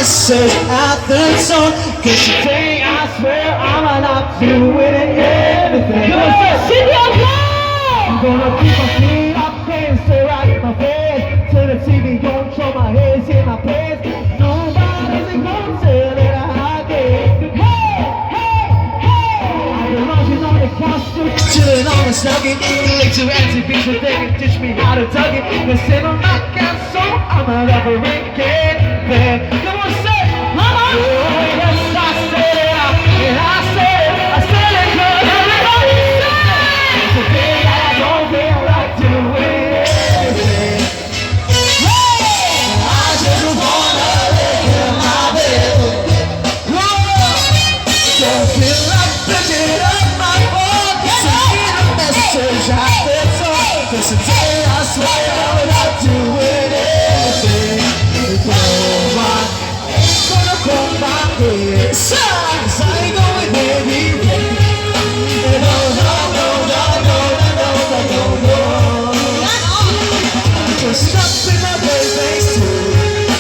search out the zone. Cause today I swear I'm not doing anything. I'm gonna keep my feet up and stare at my face. Turn the TV on, throw my hands in my pants. Nobody's gonna tell it I get. Hey, hey, hey! I've been launching on the costume, chilling on the snuggie. Late to empty beats so they can teach me how to tug it. Cause in my castle, I'm a lover and kid.